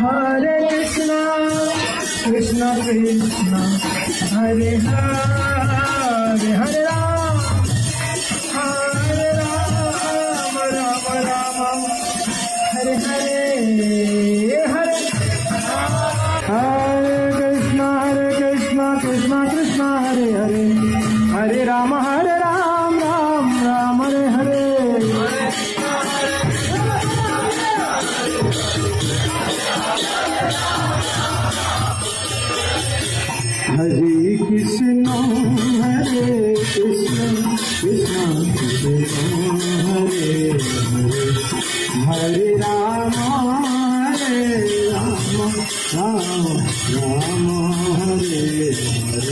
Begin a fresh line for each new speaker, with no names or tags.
Hare Krishna, Krishna Krishna, Hare Hare, Hare Ram, Ram Ram, Hare Hare, Hare Krishna, Krishna Krishna, Hare Hare, Hare Ram, Ram Ram, Hare Hare. Hare Krishna, Krishna Krishna, Hare Hare, Hare Rama, Rama Rama, Hare Hare.